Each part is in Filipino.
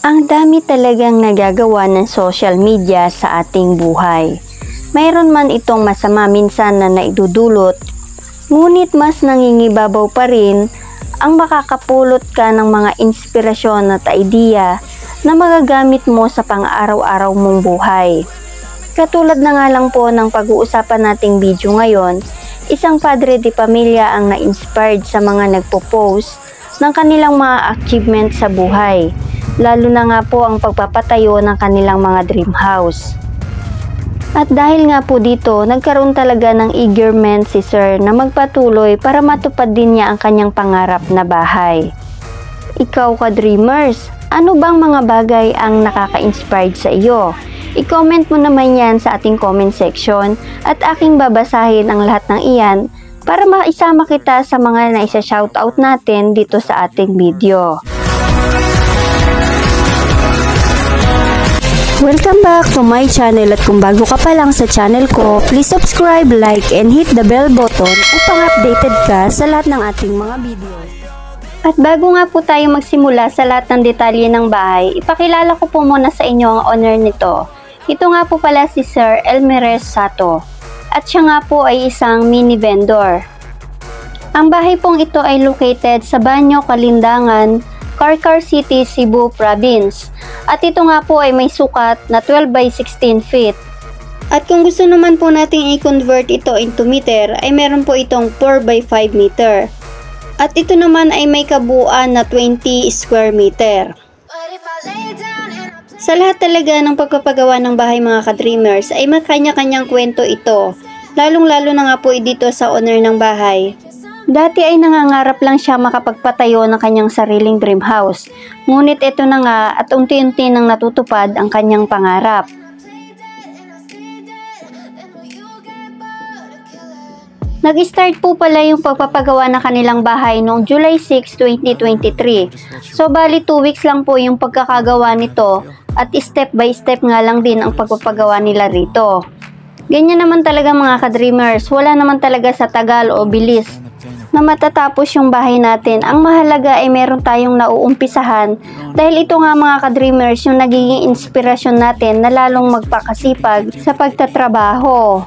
Ang dami talagang nagagawa ng social media sa ating buhay. Mayroon man itong masama minsan na naidudulot, ngunit mas nangingibabaw pa rin ang makakapulot ka ng mga inspirasyon at idea na magagamit mo sa pang-araw-araw mong buhay. Katulad na nga lang po ng pag-uusapan nating video ngayon, isang padre de pamilya ang na-inspired sa mga nagpo-post ng kanilang mga achievement sa buhay. Lalo na nga po ang pagpapatayo ng kanilang mga dream house. At dahil nga po dito, nagkaroon talaga ng eagerness si Sir na magpatuloy para matupad din niya ang kanyang pangarap na bahay. Ikaw ka-dreamers, ano bang mga bagay ang nakaka-inspired sa iyo? I-comment mo naman yan sa ating comment section at aking babasahin ang lahat ng iyan para maisama kita sa mga naisa-shoutout natin dito sa ating video. Welcome back to my channel at kung bago ka pa lang sa channel ko, please subscribe, like, and hit the bell button upang updated ka sa lahat ng ating mga videos. At bago nga po tayo magsimula sa lahat ng detalye ng bahay, ipakilala ko po muna sa inyo ang owner nito. Ito nga po pala si Sir Elmerez Sato at siya nga po ay isang mini vendor. Ang bahay pong ito ay located sa Banyo, Kalindangan, Carcar City, Cebu Province. At ito nga po ay may sukat na 12 by 16 feet. At kung gusto naman po nating i-convert ito into meter, ay meron po itong 4 by 5 meter. At ito naman ay may kabuuan na 20 square meter. Sa lahat talaga ng pagpapagawa ng bahay mga ka-dreamers ay may kanya-kanyang kwento ito. Lalong-lalo na nga po dito sa owner ng bahay. Dati ay nangangarap lang siya makapagpatayo ng kanyang sariling dream house. Ngunit ito na nga at unti-unti nang natutupad ang kanyang pangarap. Nag-start po pala yung pagpapagawa ng kanilang bahay noong July 6, 2023. So bali 2 weeks lang po yung pagkakagawa nito at step by step nga lang din ang pagpapagawa nila rito. Ganyan naman talaga mga ka-dreamers, wala naman talaga sa tagal o bilis na matatapos yung bahay natin. Ang mahalaga ay meron tayong nauumpisahan dahil ito nga mga ka-dreamers yung nagiging inspirasyon natin na lalong magpakasipag sa pagtatrabaho.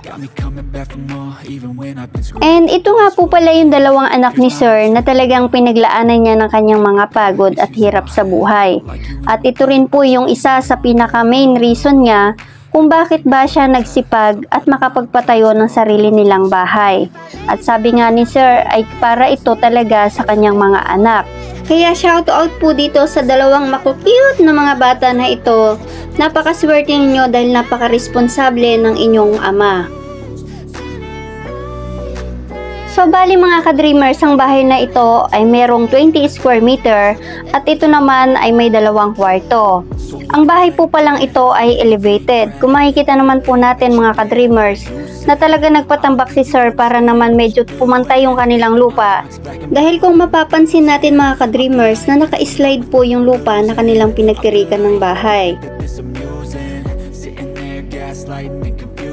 And ito nga po pala yung dalawang anak ni Sir na talagang pinaglaanan niya ng kanyang mga pagod at hirap sa buhay. At ito rin po yung isa sa pinaka main reason niya kung bakit ba siya nagsipag at makapagpatayo ng sarili nilang bahay. At sabi nga ni Sir ay para ito talaga sa kanyang mga anak. Kaya shoutout po dito sa dalawang maku-cute na mga bata na ito. Napakaswerte ninyo dahil napaka-responsable ng inyong ama. So bali mga ka-dreamers, ang bahay na ito ay merong 20 square meter at ito naman ay may 2 kwarto. Ang bahay po palang ito ay elevated. Kung makikita naman po natin mga ka-dreamers na talaga nagpatambak si Sir para naman medyo pumantay yung kanilang lupa. Dahil kung mapapansin natin mga ka-dreamers na naka-slide po yung lupa na kanilang pinagtirikan ng bahay.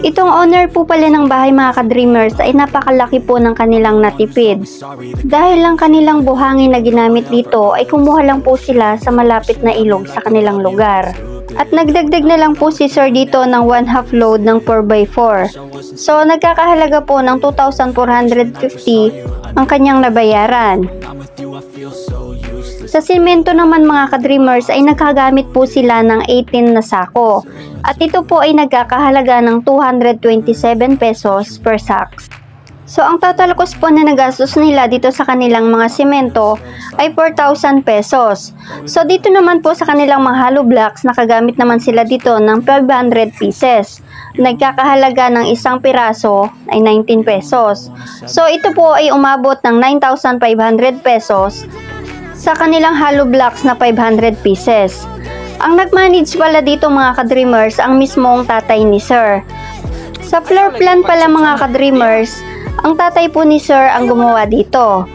Itong owner po pala ng bahay mga ka-dreamers ay napakalaki po ng kanilang natipid. Dahil lang kanilang buhangin na ginamit dito ay kumuha lang po sila sa malapit na ilog sa kanilang lugar. At nagdagdag na lang po si Sir dito ng 1/2 load ng 4x4. So nagkakahalaga po ng 2,450 ang kanyang nabayaran. Sa simento naman mga ka-dreamers ay nakagamit po sila ng 18 na sako. At ito po ay nagkakahalaga ng 227 pesos per sacks. So ang total cost po na nagastos nila dito sa kanilang mga simento ay 4,000 pesos. So dito naman po sa kanilang mga hollow blocks, nakagamit naman sila dito ng 1,200 pieces. Nagkakahalaga ng isang piraso ay 19 pesos. So ito po ay umabot ng 9,500 pesos sa kanilang hollow blocks na 500 pieces. Ang nag-manage pala dito mga ka-dreamers ang mismong tatay ni Sir. Sa floor plan pala mga ka-dreamers, ang tatay po ni Sir ang gumawa dito.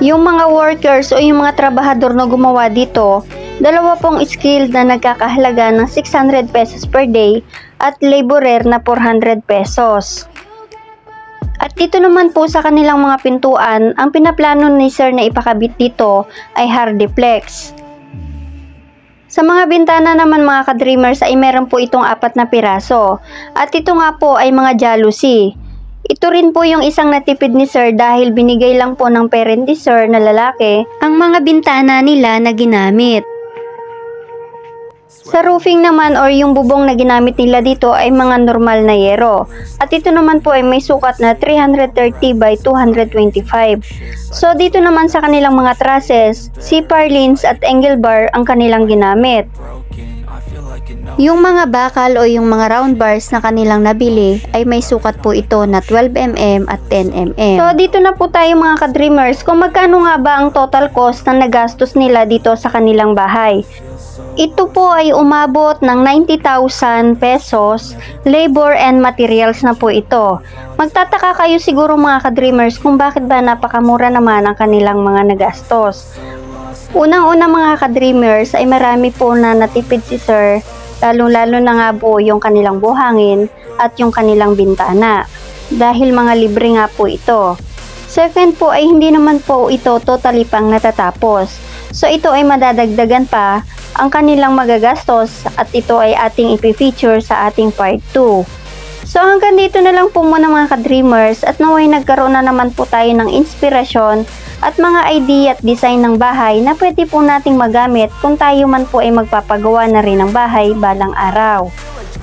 Yung mga workers o yung mga trabahador na gumawa dito, 2 pong skilled na nagkakahalaga ng 600 pesos per day at laborer na 400 pesos. At dito naman po sa kanilang mga pintuan, ang pinaplano ni Sir na ipakabit dito ay Hardiplex. Sa mga bintana naman mga ka-dreamers ay meron po itong 4 na piraso. At ito nga po ay mga jalousie. Ito rin po yung isang natipid ni Sir dahil binigay lang po ng parent ni Sir na lalaki ang mga bintana nila na ginamit. Sa roofing naman or yung bubong na ginamit nila dito ay mga normal na yero. At ito naman po ay may sukat na 330 by 225. So dito naman sa kanilang mga trusses, C-par lines at angle bar ang kanilang ginamit. Yung mga bakal o yung mga round bars na kanilang nabili ay may sukat po ito na 12mm at 10mm. So dito na po tayo mga ka-dreamers kung magkano nga ba ang total cost na nagastos nila dito sa kanilang bahay. Ito po ay umabot ng 90,000 pesos, labor and materials na po ito. Magtataka kayo siguro mga ka-dreamers kung bakit ba napakamura naman ang kanilang mga nagastos. Unang-una mga ka-dreamers ay marami po na natipid si Sir, lalong-lalo na nga po yung kanilang buhangin at yung kanilang bintana. Dahil mga libre nga po ito. Second po ay hindi naman po ito totally pang natatapos. So ito ay madadagdagan pa ang kanilang magagastos at ito ay ating ipifeature sa ating part 2. So hanggang dito na lang po muna mga ka-dreamers at naway nagkaroon na naman po tayo ng inspirasyon at mga idea at design ng bahay na pwede po nating magamit kung tayo man po ay magpapagawa na rin ng bahay balang araw.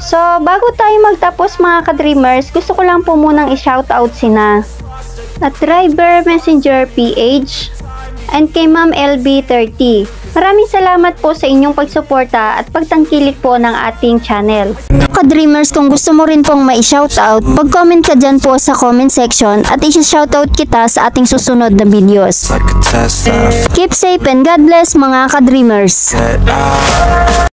So bago tayo magtapos mga ka-dreamers, gusto ko lang po munang i-shoutout sina at Driver Messenger PH and kay Ma'am LB30. Maraming salamat po sa inyong pagsuporta at pagtangkilik po ng ating channel. Ka-dreamers, kung gusto mo rin pong mai-shoutout, pag-comment ka dyan po sa comment section at i-shoutout kita sa ating susunod na videos. Keep safe and God bless mga ka-dreamers.